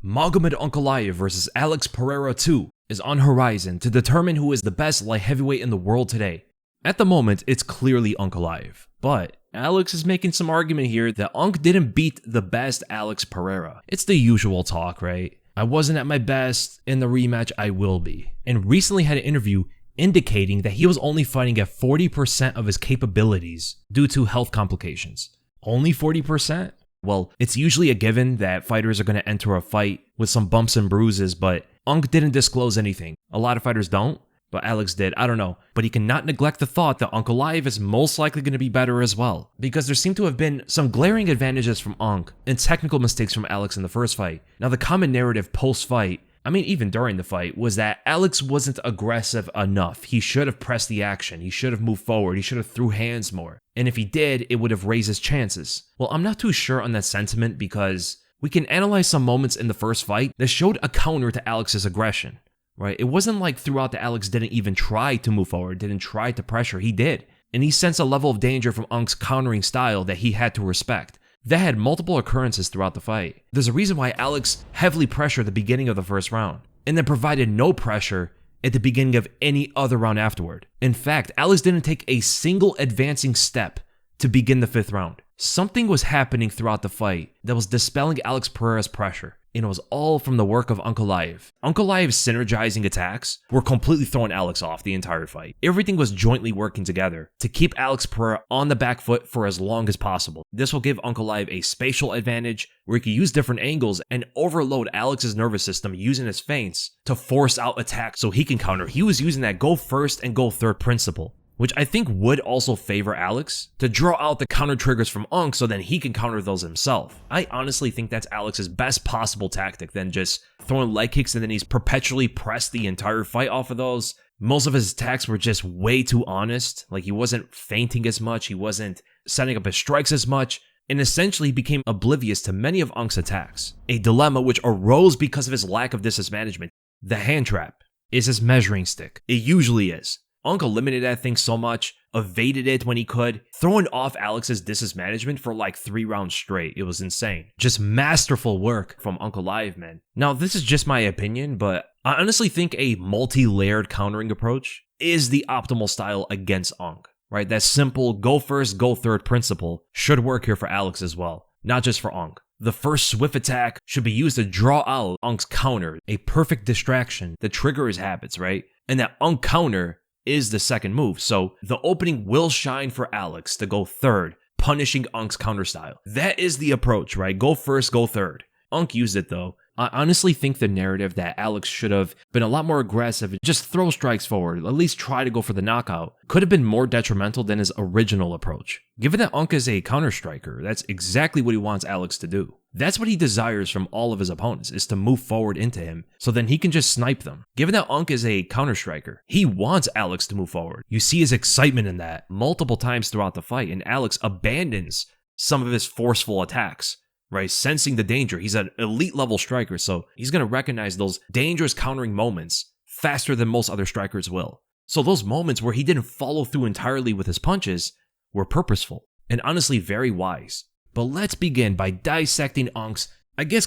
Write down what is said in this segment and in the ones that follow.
Magomed Ankalaev versus Alex Pereira 2 is on horizon to determine who is the best light heavyweight in the world today. At the moment, it's clearly Ankalaev, but Alex is making some argument here that Unk didn't beat the best Alex Pereira. It's the usual talk, right? I wasn't at my best, in the rematch I will be. And recently had an interview indicating that he was only fighting at 40% of his capabilities due to health complications. Only 40%? Well, it's usually a given that fighters are going to enter a fight with some bumps and bruises, but Unk didn't disclose anything. A lot of fighters don't, but Alex did. I don't know. But he cannot neglect the thought that Ankalaev is most likely going to be better as well, because there seem to have been some glaring advantages from Unk and technical mistakes from Alex in the first fight. Now, the common narrative post-fight, even during the fight, was that Alex wasn't aggressive enough. He should have pressed the action. He should have moved forward. He should have threw hands more. And if he did, it would have raised his chances. Well, I'm not too sure on that sentiment because we can analyze some moments in the first fight that showed a counter to Alex's aggression, right? It wasn't like throughout that Alex didn't even try to move forward, didn't try to pressure. He did. And he sensed a level of danger from Unk's countering style that he had to respect. That had multiple occurrences throughout the fight. There's a reason why Alex heavily pressured the beginning of the first round, and then provided no pressure at the beginning of any other round afterward. In fact, Alex didn't take a single advancing step to begin the fifth round. Something was happening throughout the fight that was dispelling Alex Pereira's pressure, and it was all from the work of Ankalaev. Ankalaev's synergizing attacks were completely throwing Alex off the entire fight. Everything was jointly working together to keep Alex Pereira on the back foot for as long as possible. This will give Ankalaev a spatial advantage where he can use different angles and overload Alex's nervous system using his feints to force out attacks so he can counter. He was using that go first and go third principle, which I think would also favor Alex to draw out the counter triggers from Unk so then he can counter those himself. I honestly think that's Alex's best possible tactic than just throwing leg kicks and then he's perpetually pressed the entire fight off of those. Most of his attacks were just way too honest. Like he wasn't feinting as much, he wasn't setting up his strikes as much, and essentially became oblivious to many of Unk's attacks. A dilemma which arose because of his lack of distance management. The hand trap is his measuring stick. It usually is. Unk eliminated that thing so much, evaded it when he could, throwing off Alex's distance management for like 3 rounds straight. It was insane. Just masterful work from Ankalaev, man. Now, this is just my opinion, but I honestly think a multi-layered countering approach is the optimal style against Unk, right? That simple go first, go third principle should work here for Alex as well, not just for Unk. The first swift attack should be used to draw out Unk's counter, a perfect distraction to trigger his habits, right? And that Unk counter is the second move, so the opening will shine for Alex to go third, punishing Unk's counter style. That is the approach, right? Go first, go third. Unk used it though. I honestly think the narrative that Alex should have been a lot more aggressive and just throw strikes forward, at least try to go for the knockout, could have been more detrimental than his original approach. Given that Unk is a counter striker, that's exactly what he wants Alex to do. That's what he desires from all of his opponents, is to move forward into him, so then he can just snipe them. Given that Unk is a counter striker, he wants Alex to move forward. You see his excitement in that multiple times throughout the fight, and Alex abandons some of his forceful attacks, right? Sensing the danger. He's an elite level striker, so he's going to recognize those dangerous countering moments faster than most other strikers will. So those moments where he didn't follow through entirely with his punches were purposeful and honestly very wise. But let's begin by dissecting Unk's,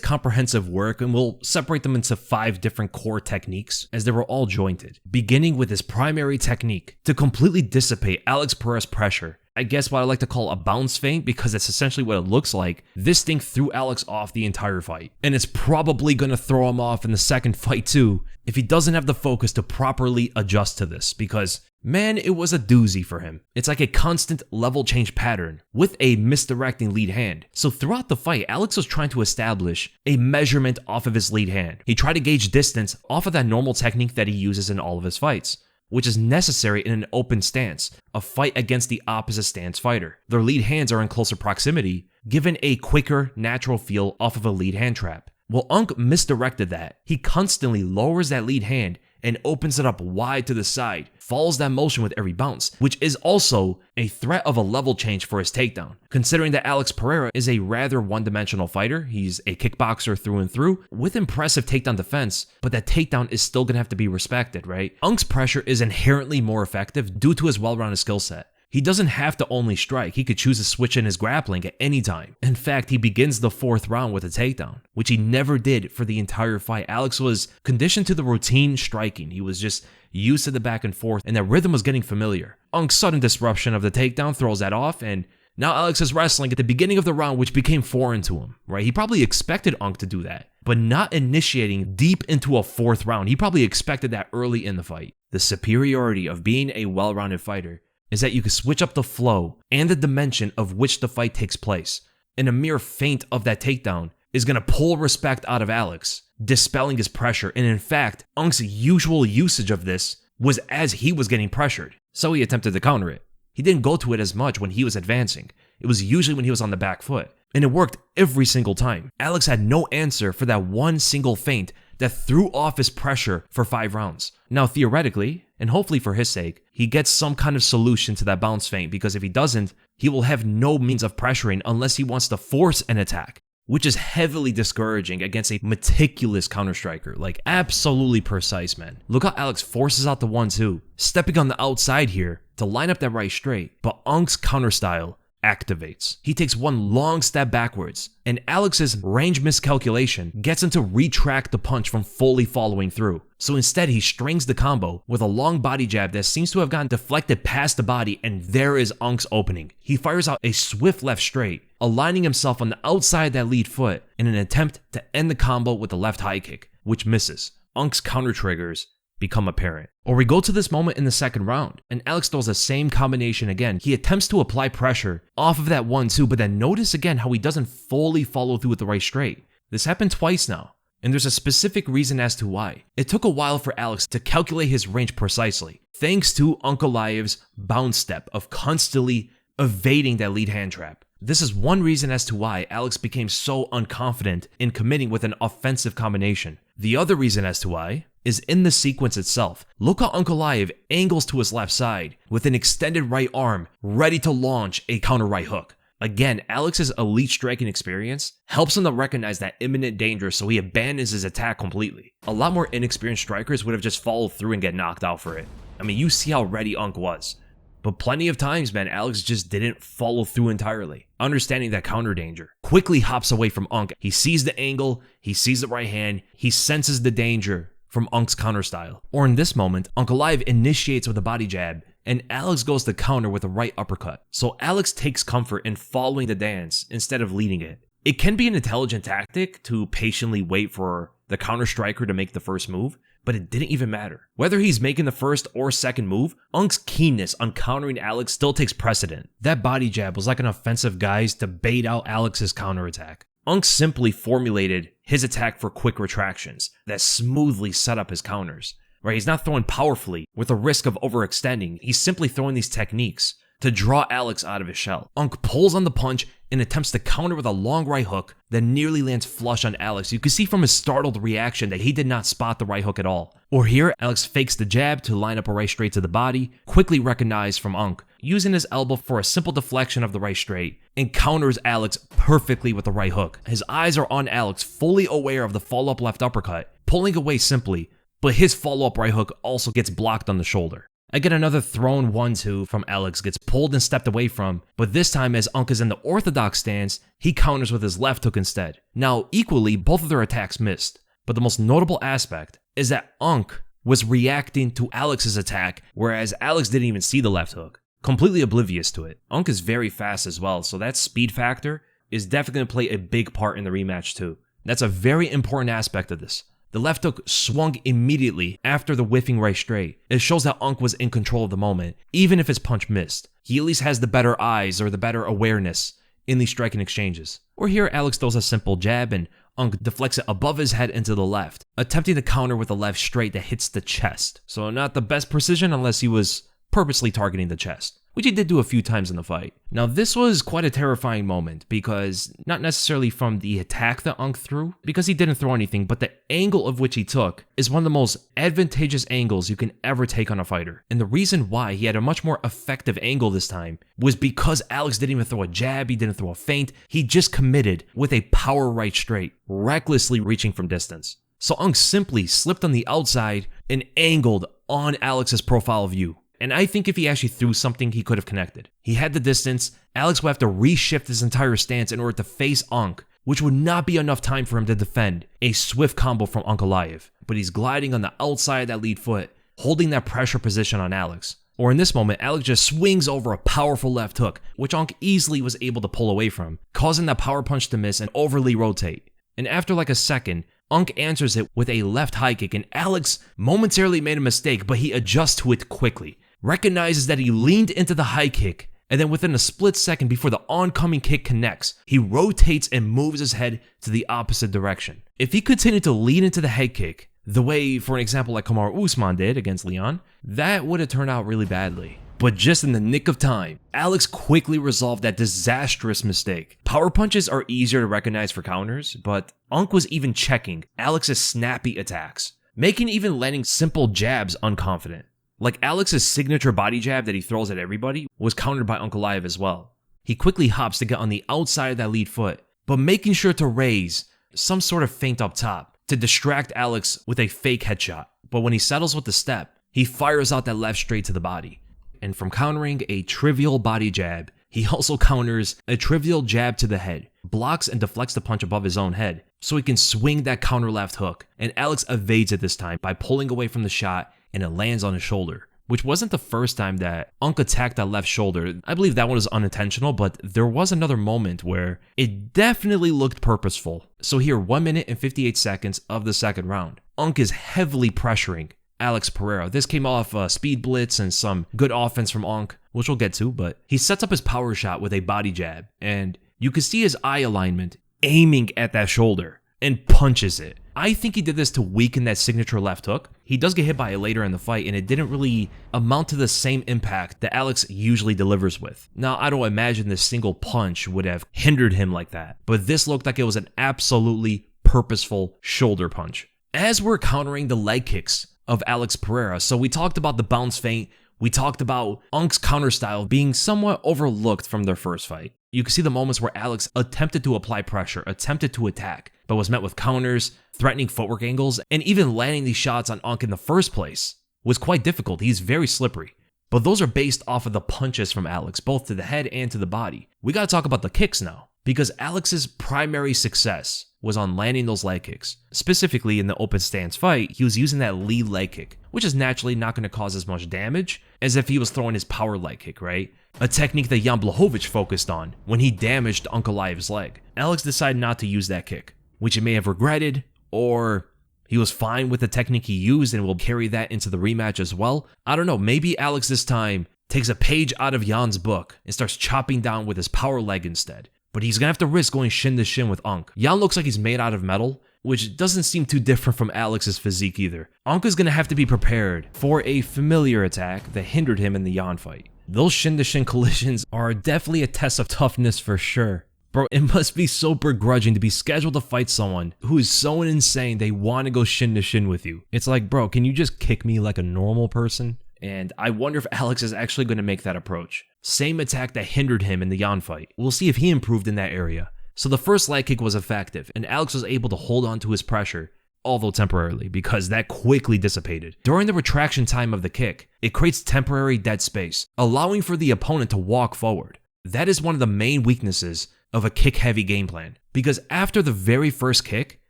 comprehensive work, and we'll separate them into 5 different core techniques as they were all jointed. Beginning with his primary technique to completely dissipate Alex Pereira's pressure. What I like to call a bounce feint, because that's essentially what it looks like. This thing threw Alex off the entire fight, and it's probably going to throw him off in the second fight too if he doesn't have the focus to properly adjust to this, because man, it was a doozy for him. It's like a constant level change pattern with a misdirecting lead hand. So throughout the fight, Alex was trying to establish a measurement off of his lead hand. He tried to gauge distance off of that normal technique that he uses in all of his fights, which is necessary in an open stance, a fight against the opposite stance fighter. Their lead hands are in closer proximity, given a quicker, natural feel off of a lead hand trap. Well, Unk misdirected that. He constantly lowers that lead hand and opens it up wide to the side, follows that motion with every bounce, which is also a threat of a level change for his takedown. Considering that Alex Pereira is a rather one-dimensional fighter, he's a kickboxer through and through, with impressive takedown defense, but that takedown is still gonna have to be respected, right? Unk's pressure is inherently more effective due to his well-rounded skill set. He doesn't have to only strike, he could choose to switch in his grappling at any time. In fact, he begins the 4th round with a takedown, which he never did for the entire fight. Alex was conditioned to the routine striking. He was just used to the back and forth, and that rhythm was getting familiar. Unk's sudden disruption of the takedown throws that off, and now Alex is wrestling at the beginning of the round, which became foreign to him, right? He probably expected Unk to do that, but not initiating deep into a 4th round. He probably expected that early in the fight. The superiority of being a well-rounded fighter is that you can switch up the flow and the dimension of which the fight takes place. And a mere feint of that takedown is going to pull respect out of Alex, dispelling his pressure. And in fact, Unk's usual usage of this was as he was getting pressured, so he attempted to counter it. He didn't go to it as much when he was advancing. It was usually when he was on the back foot, and it worked every single time. Alex had no answer for that one single feint that threw off his pressure for 5 rounds. Now, theoretically, and hopefully for his sake, he gets some kind of solution to that bounce feint, because if he doesn't, he will have no means of pressuring unless he wants to force an attack, which is heavily discouraging against a meticulous counter-striker. Like, absolutely precise, man. Look how Alex forces out the 1-2, stepping on the outside here to line up that right straight, but Unk's counter style activates. He takes one long step backwards, and Alex's range miscalculation gets him to retract the punch from fully following through. So instead, he strings the combo with a long body jab that seems to have gotten deflected past the body, and there is Unk's opening. He fires out a swift left straight, aligning himself on the outside of that lead foot in an attempt to end the combo with the left high kick, which misses. Unk's counter triggers become apparent. Or we go to this moment in the 2nd round, and Alex throws the same combination again. He attempts to apply pressure off of that 1-2, but then notice again how he doesn't fully follow through with the right straight. This happened twice now, and there's a specific reason as to why. It took a while for Alex to calculate his range precisely, thanks to Ankalaev's bounce step of constantly evading that lead hand trap. This is one reason as to why Alex became so unconfident in committing with an offensive combination. The other reason as to why is in the sequence itself. Look how Ankalaev angles to his left side with an extended right arm, ready to launch a counter right hook. Again, Alex's elite striking experience helps him to recognize that imminent danger, so he abandons his attack completely. A lot more inexperienced strikers would have just followed through and get knocked out for it. I mean, you see how ready Unk was. But plenty of times, man, Alex just didn't follow through entirely. Understanding that counter danger, quickly hops away from Unk. He sees the angle, he sees the right hand, he senses the danger from Unk's counter style. Or in this moment, Ankalaev initiates with a body jab, and Alex goes to counter with a right uppercut. So Alex takes comfort in following the dance instead of leading it. It can be an intelligent tactic to patiently wait for the counter striker to make the first move, but it didn't even matter. Whether he's making the first or second move, Unk's keenness on countering Alex still takes precedent. That body jab was like an offensive guise to bait out Alex's counterattack. Unk simply formulated his attack for quick retractions that smoothly set up his counters. Right? He's not throwing powerfully with the risk of overextending. He's simply throwing these techniques to draw Alex out of his shell. Unk pulls on the punch and attempts to counter with a long right hook that nearly lands flush on Alex. You can see from his startled reaction that he did not spot the right hook at all. Or here, Alex fakes the jab to line up a right straight to the body, quickly recognized from Unk, using his elbow for a simple deflection of the right straight, and counters Alex perfectly with the right hook. His eyes are on Alex, fully aware of the follow-up left uppercut, pulling away simply, but his follow-up right hook also gets blocked on the shoulder. Again, another thrown 1-2 from Alex gets pulled and stepped away from, but this time as Unk is in the orthodox stance, he counters with his left hook instead. Now, equally, both of their attacks missed, but the most notable aspect is that Unk was reacting to Alex's attack, whereas Alex didn't even see the left hook, completely oblivious to it. Unk is very fast as well, so that speed factor is definitely going to play a big part in the rematch too. That's a very important aspect of this. The left hook swung immediately after the whiffing right straight. It shows that Unk was in control of the moment, even if his punch missed. He at least has the better eyes or the better awareness in these striking exchanges. Or here, Alex throws a simple jab and Unk deflects it above his head into the left, attempting to counter with a left straight that hits the chest. So not the best precision unless he was purposely targeting the chest, which he did do a few times in the fight. Now this was quite a terrifying moment because not necessarily from the attack that Unk threw, because he didn't throw anything, but the angle of which he took is one of the most advantageous angles you can ever take on a fighter. And the reason why he had a much more effective angle this time was because Alex didn't even throw a jab, he didn't throw a feint, he just committed with a power right straight, recklessly reaching from distance. So Unk simply slipped on the outside and angled on Alex's profile view. And I think if he actually threw something, he could have connected. He had the distance. Alex would have to reshift his entire stance in order to face Ankh, which would not be enough time for him to defend a swift combo from Ankalaev. But he's gliding on the outside of that lead foot, holding that pressure position on Alex. Or in this moment, Alex just swings over a powerful left hook, which Ankh easily was able to pull away from, causing that power punch to miss and overly rotate. And after like a second, Ankh answers it with a left high kick, and Alex momentarily made a mistake, but he adjusts to it quickly, recognizes that he leaned into the high kick, and then within a split second before the oncoming kick connects, he rotates and moves his head to the opposite direction. If he continued to lean into the head kick, the way, for an example, like Kamaru Usman did against Leon, that would have turned out really badly. But just in the nick of time, Alex quickly resolved that disastrous mistake. Power punches are easier to recognize for counters, but Ankh was even checking Alex's snappy attacks, making even landing simple jabs unconfident. Like Alex's signature body jab that he throws at everybody was countered by Ankalaev as well. He quickly hops to get on the outside of that lead foot, but making sure to raise some sort of feint up top to distract Alex with a fake headshot. But when he settles with the step, he fires out that left straight to the body. And from countering a trivial body jab, he also counters a trivial jab to the head, blocks and deflects the punch above his own head, so he can swing that counter left hook, and Alex evades it this time by pulling away from the shot, and it lands on his shoulder, which wasn't the first time that Ankh attacked that left shoulder. I believe that one was unintentional, but there was another moment where it definitely looked purposeful. So here, 1 minute and 58 seconds of the second round, Ankh is heavily pressuring Alex Pereira. This came off a speed blitz and some good offense from Ankh, which we'll get to, but he sets up his power shot with a body jab, and you can see his eye alignment aiming at that shoulder and punches it. I think he did this to weaken that signature left hook. He does get hit by it later in the fight, and it didn't really amount to the same impact that Alex usually delivers with. Now, I don't imagine this single punch would have hindered him like that, but this looked like it was an absolutely purposeful shoulder punch. As we're countering the leg kicks of Alex Pereira, so we talked about the bounce feint, we talked about Ankh's counter style being somewhat overlooked from their first fight. You can see the moments where Alex attempted to apply pressure, attempted to attack, but was met with counters, threatening footwork angles, and even landing these shots on Ankh in the first place was quite difficult. He's very slippery. But those are based off of the punches from Alex, both to the head and to the body. We gotta talk about the kicks now, because Alex's primary success was on landing those leg kicks. Specifically in the open stance fight, he was using that lead leg kick, which is naturally not going to cause as much damage as if he was throwing his power leg kick, right? A technique that Jan Blachowicz focused on when he damaged Ankalaev's leg. Alex decided not to use that kick, which he may have regretted, or he was fine with the technique he used and will carry that into the rematch as well. I don't know, maybe Alex this time takes a page out of Jan's book and starts chopping down with his power leg instead. But he's gonna have to risk going shin to shin with Ankh. Jan looks like he's made out of metal, which doesn't seem too different from Alex's physique either. Ankh is gonna have to be prepared for a familiar attack that hindered him in the Jan fight. Those shin to shin collisions are definitely a test of toughness for sure. Bro, it must be so begrudging to be scheduled to fight someone who is so insane they want to go shin to shin with you. It's like, bro, can you just kick me like a normal person? And I wonder if Alex is actually going to make that approach. Same attack that hindered him in the Jan fight. We'll see if he improved in that area. So the first leg kick was effective, and Alex was able to hold on to his pressure, although temporarily, because that quickly dissipated. During the retraction time of the kick, it creates temporary dead space, allowing for the opponent to walk forward. That is one of the main weaknesses of a kick-heavy game plan, because after the very first kick,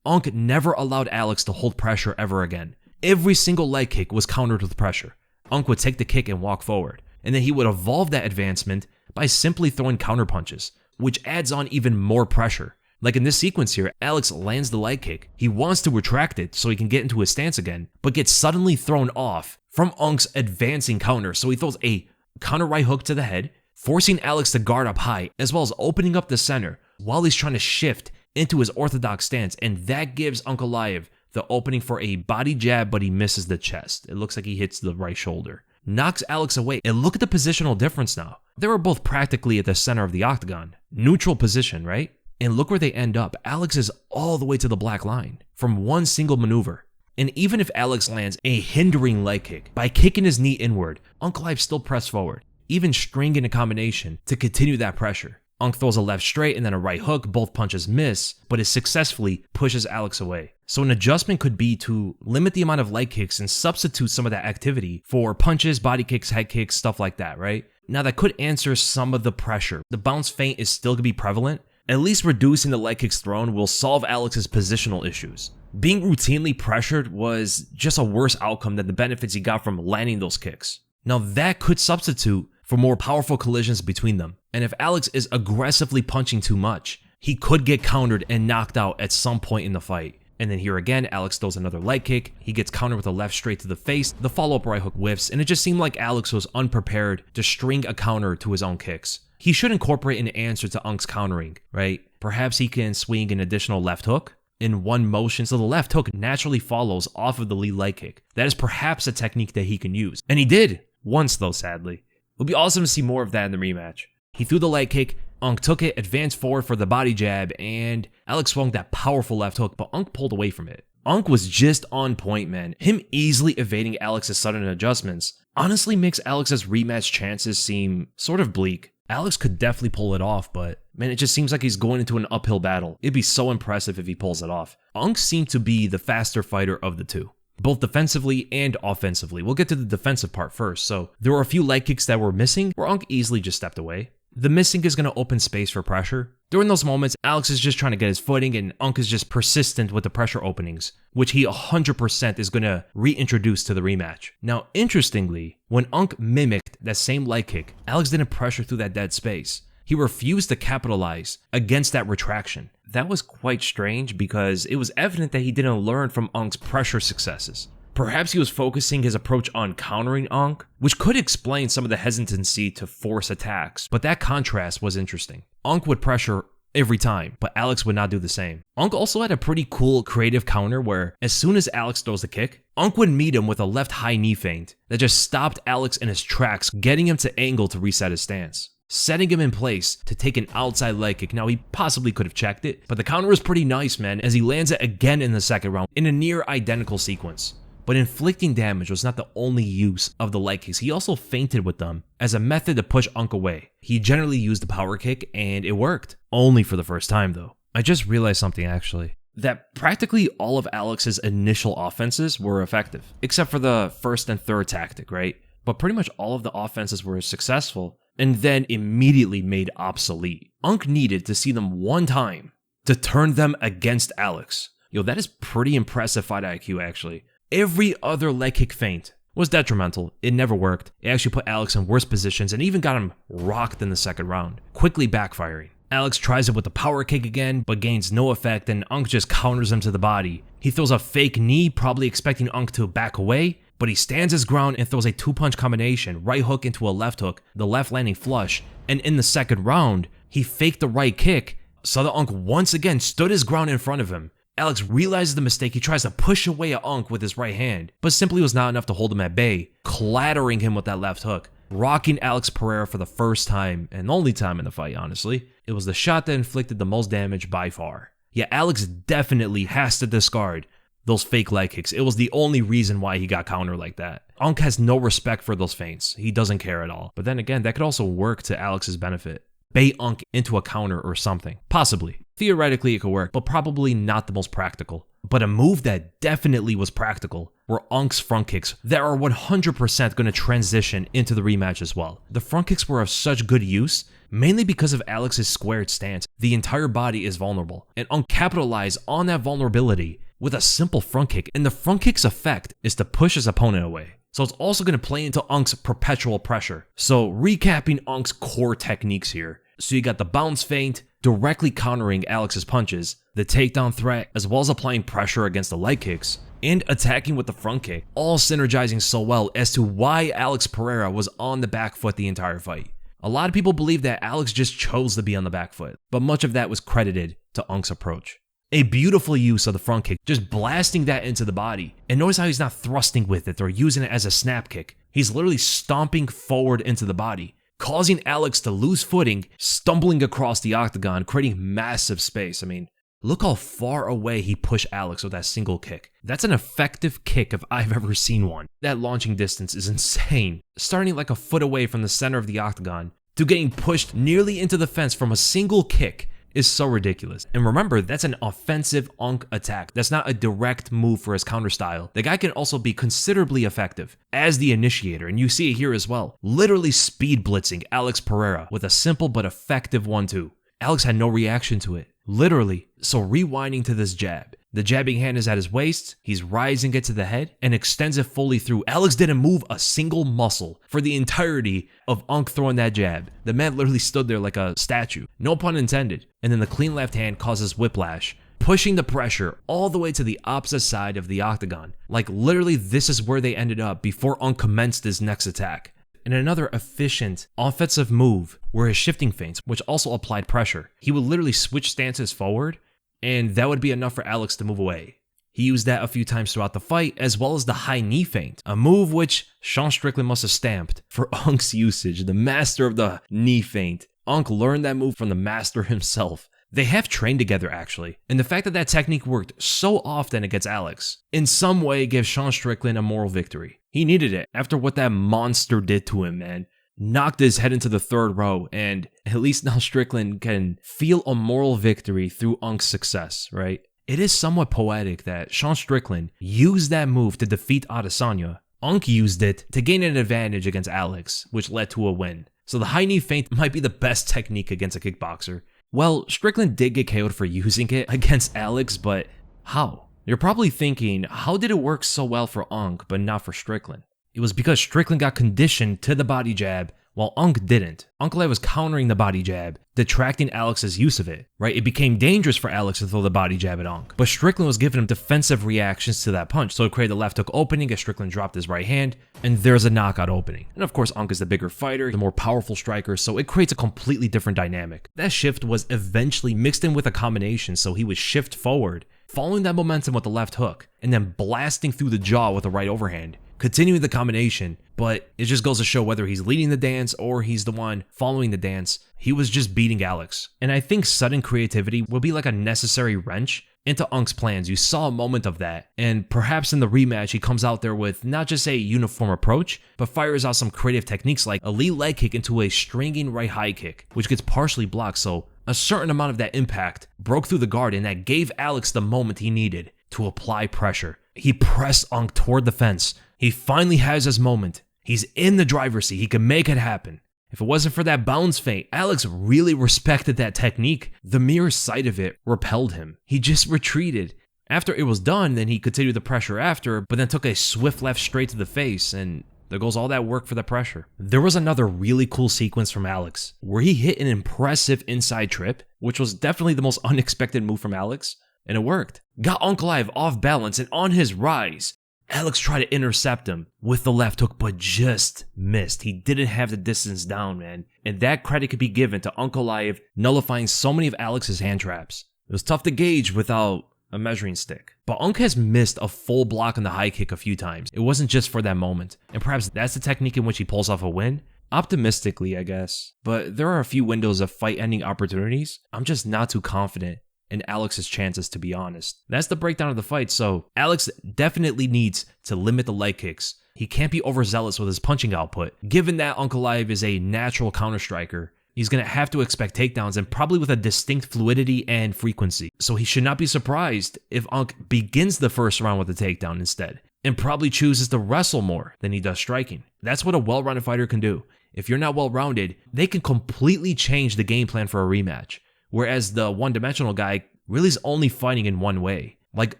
Ankh never allowed Alex to hold pressure ever again. Every single leg kick was countered with pressure. Ankh would take the kick and walk forward, and then he would evolve that advancement by simply throwing counter punches, which adds on even more pressure. Like in this sequence here, Alex lands the leg kick. He wants to retract it so he can get into his stance again, but gets suddenly thrown off from Ankh's advancing counter, so he throws a counter right hook to the head, forcing Alex to guard up high, as well as opening up the center while he's trying to shift into his orthodox stance, and that gives Ankalaev the opening for a body jab, but he misses the chest. It looks like he hits the right shoulder. Knocks Alex away, and look at the positional difference now. They were both practically at the center of the octagon. Neutral position, right? And look where they end up. Alex is all the way to the black line from one single maneuver. And even if Alex lands a hindering leg kick, by kicking his knee inward, Ankalaev still pressed forward, even stringing a combination to continue that pressure. Ankh throws a left straight and then a right hook, both punches miss, but it successfully pushes Alex away. So an adjustment could be to limit the amount of leg kicks and substitute some of that activity for punches, body kicks, head kicks, stuff like that, right? Now that could answer some of the pressure. The bounce feint is still going to be prevalent. At least reducing the leg kicks thrown will solve Alex's positional issues. Being routinely pressured was just a worse outcome than the benefits he got from landing those kicks. Now that could substitute for more powerful collisions between them. And if Alex is aggressively punching too much, he could get countered and knocked out at some point in the fight. And then here again, Alex throws another leg kick. He gets countered with a left straight to the face. The follow-up right hook whiffs, and it just seemed like Alex was unprepared to string a counter to his own kicks. He should incorporate an answer to Unk's countering, right? Perhaps he can swing an additional left hook in one motion, so the left hook naturally follows off of the lead leg kick. That is perhaps a technique that he can use. And he did, once though, sadly. It would be awesome to see more of that in the rematch. He threw the leg kick, Unk took it, advanced forward for the body jab, and Alex swung that powerful left hook, but Unk pulled away from it. Unk was just on point, man. Him easily evading Alex's sudden adjustments honestly makes Alex's rematch chances seem sort of bleak. Alex could definitely pull it off, but man, it just seems like he's going into an uphill battle. It'd be so impressive if he pulls it off. Unk seemed to be the faster fighter of the two, both defensively and offensively. We'll get to the defensive part first. So there were a few leg kicks that were missing where Unk easily just stepped away. The missing is going to open space for pressure. During those moments, Alex is just trying to get his footing and Unk is just persistent with the pressure openings, which he 100% is going to reintroduce to the rematch. Now, interestingly, when Unk mimicked that same leg kick, Alex didn't pressure through that dead space. He refused to capitalize against that retraction. That was quite strange because it was evident that he didn't learn from Unk's pressure successes. Perhaps he was focusing his approach on countering Unk, which could explain some of the hesitancy to force attacks, but that contrast was interesting. Unk would pressure every time, but Alex would not do the same. Unk also had a pretty cool creative counter where as soon as Alex throws the kick, Unk would meet him with a left high knee feint that just stopped Alex in his tracks, getting him to angle to reset his stance, setting him in place to take an outside leg kick. Now, he possibly could have checked it, but the counter was pretty nice, man, as he lands it again in the second round in a near identical sequence. But inflicting damage was not the only use of the leg kicks. He also feinted with them as a method to push Unk away. He generally used the power kick, and it worked. Only for the first time, though. I just realized something, actually. That practically all of Alex's initial offenses were effective, except for the first and third tactic, right? But pretty much all of the offenses were successful, and then immediately made obsolete. Unk needed to see them one time to turn them against Alex. Yo, that is pretty impressive fight IQ, actually. Every other leg kick feint was detrimental. It never worked. It actually put Alex in worse positions and even got him rocked in the second round, quickly backfiring. Alex tries it with the power kick again, but gains no effect, and Unk just counters him to the body. He throws a fake knee, probably expecting Unk to back away, but he stands his ground and throws a two-punch combination, right hook into a left hook, the left landing flush, and in the second round, he faked the right kick, so that Unk once again stood his ground in front of him. Alex realizes the mistake. He tries to push away at Unk with his right hand, but simply was not enough to hold him at bay, clattering him with that left hook, rocking Alex Pereira for the first time and only time in the fight, honestly. It was the shot that inflicted the most damage by far. Yet Alex definitely has to discard those fake leg kicks. It was the only reason why he got countered like that. Unk has no respect for those feints. He doesn't care at all. But then again, that could also work to Alex's benefit. Bait Unk into a counter or something. Possibly. Theoretically, it could work, but probably not the most practical. But a move that definitely was practical were Unk's front kicks that are 100% going to transition into the rematch as well. The front kicks were of such good use, mainly because of Alex's squared stance. The entire body is vulnerable, and Unk capitalized on that vulnerability with a simple front kick, and the front kick's effect is to push his opponent away. So it's also going to play into Unk's perpetual pressure. So recapping Unk's core techniques here. So you got the bounce feint, directly countering Alex's punches, the takedown threat, as well as applying pressure against the leg kicks, and attacking with the front kick, all synergizing so well as to why Alex Pereira was on the back foot the entire fight. A lot of people believe that Alex just chose to be on the back foot, but much of that was credited to Unk's approach. A beautiful use of the front kick, just blasting that into the body. And notice how he's not thrusting with it or using it as a snap kick. He's literally stomping forward into the body, causing Alex to lose footing, stumbling across the octagon, creating massive space. I mean, look how far away he pushed Alex with that single kick. That's an effective kick if I've ever seen one. That launching distance is insane. Starting like a foot away from the center of the octagon to getting pushed nearly into the fence from a single kick is so ridiculous. And remember, that's an offensive Unk attack. That's not a direct move for his counter style. The guy can also be considerably effective as the initiator, and you see it here as well. Literally speed blitzing Alex Pereira with a simple but effective 1-2. Alex had no reaction to it. Literally. So rewinding to this jab. The jabbing hand is at his waist, he's rising it to the head, and extends it fully through. Alex didn't move a single muscle for the entirety of Unk throwing that jab. The man literally stood there like a statue, no pun intended. And then the clean left hand causes whiplash, pushing the pressure all the way to the opposite side of the octagon. Like literally this is where they ended up before Unk commenced his next attack. And another efficient offensive move were his shifting feints, which also applied pressure. He would literally switch stances forward, and that would be enough for Alex to move away. He used that a few times throughout the fight, as well as the high knee feint, a move which Sean Strickland must have stamped for Unk's usage, the master of the knee feint. Unk learned that move from the master himself. They have trained together actually, and the fact that that technique worked so often against Alex, in some way gives Sean Strickland a moral victory. He needed it after what that monster did to him, man. Knocked his head into the third row, and at least now Strickland can feel a moral victory through Unk's success, right? It is somewhat poetic that Sean Strickland used that move to defeat Adesanya. Unk used it to gain an advantage against Alex, which led to a win. So the high knee feint might be the best technique against a kickboxer. Well, Strickland did get KO'd for using it against Alex, but how? You're probably thinking, how did it work so well for Unk, but not for Strickland? It was because Strickland got conditioned to the body jab, while Unk didn't. Ankalaev was countering the body jab, detracting Alex's use of it, right? It became dangerous for Alex to throw the body jab at Unk, but Strickland was giving him defensive reactions to that punch, so it created a left hook opening as Strickland dropped his right hand, and there's a knockout opening. And of course, Unk is the bigger fighter, the more powerful striker, so it creates a completely different dynamic. That shift was eventually mixed in with a combination, so he would shift forward, following that momentum with the left hook, and then blasting through the jaw with a right overhand, continuing the combination, but it just goes to show whether he's leading the dance or he's the one following the dance. He was just beating Alex. And I think sudden creativity will be like a necessary wrench into Unk's plans. You saw a moment of that, and perhaps in the rematch he comes out there with not just a uniform approach, but fires out some creative techniques like a lead leg kick into a stringing right high kick, which gets partially blocked, so a certain amount of that impact broke through the guard, and that gave Alex the moment he needed to apply pressure. He pressed Unk toward the fence. He finally has his moment. He's in the driver's seat. He can make it happen. If it wasn't for that bounce feint, Alex really respected that technique. The mere sight of it repelled him. He just retreated. After it was done, then he continued the pressure after, but then took a swift left straight to the face, and there goes all that work for the pressure. There was another really cool sequence from Alex, where he hit an impressive inside trip, which was definitely the most unexpected move from Alex, and it worked. Got Ankalaev off balance, and on his rise, Alex tried to intercept him with the left hook, but just missed. He didn't have the distance down, man. And that credit could be given to Ankalaev nullifying so many of Alex's hand traps. It was tough to gauge without a measuring stick. But Unk has missed a full block on the high kick a few times. It wasn't just for that moment. And perhaps that's the technique in which he pulls off a win. Optimistically, I guess. But there are a few windows of fight-ending opportunities. I'm just not too confident in Alex's chances, to be honest. That's the breakdown of the fight, so Alex definitely needs to limit the leg kicks. He can't be overzealous with his punching output. Given that Ankalaev is a natural counter striker, he's going to have to expect takedowns, and probably with a distinct fluidity and frequency. So he should not be surprised if Unk begins the first round with a takedown instead, and probably chooses to wrestle more than he does striking. That's what a well-rounded fighter can do. If you're not well-rounded, they can completely change the game plan for a rematch. Whereas the one-dimensional guy really is only fighting in one way. Like,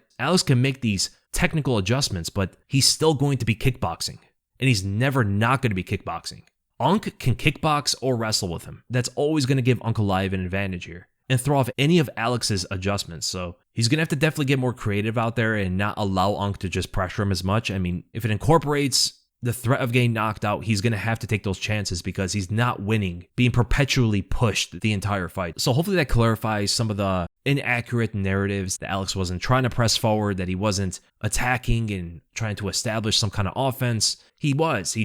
Alex can make these technical adjustments, but he's still going to be kickboxing. And he's never not going to be kickboxing. Unk can kickbox or wrestle with him. That's always going to give Ankalaev an advantage here, and throw off any of Alex's adjustments. So he's going to have to definitely get more creative out there and not allow Unk to just pressure him as much. I mean, if it incorporates the threat of getting knocked out, he's going to have to take those chances because he's not winning, being perpetually pushed the entire fight. So hopefully that clarifies some of the inaccurate narratives that Alex wasn't trying to press forward, that he wasn't attacking and trying to establish some kind of offense. He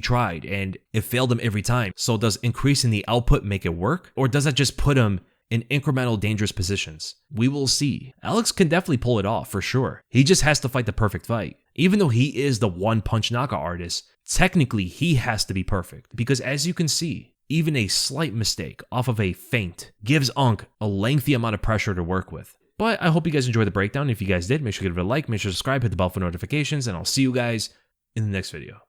tried, and it failed him every time. So does increasing the output make it work? Or does that just put him in incremental dangerous positions? We will see. Alex can definitely pull it off for sure. He just has to fight the perfect fight. Even though he is the one punch knockout artist, technically he has to be perfect, because as you can see, Even a slight mistake off of a feint gives Unk a lengthy amount of pressure to work with. But I hope you guys enjoyed the breakdown. If you guys did, make sure to give it a like, make sure to subscribe, hit the bell for notifications, and I'll see you guys in the next video.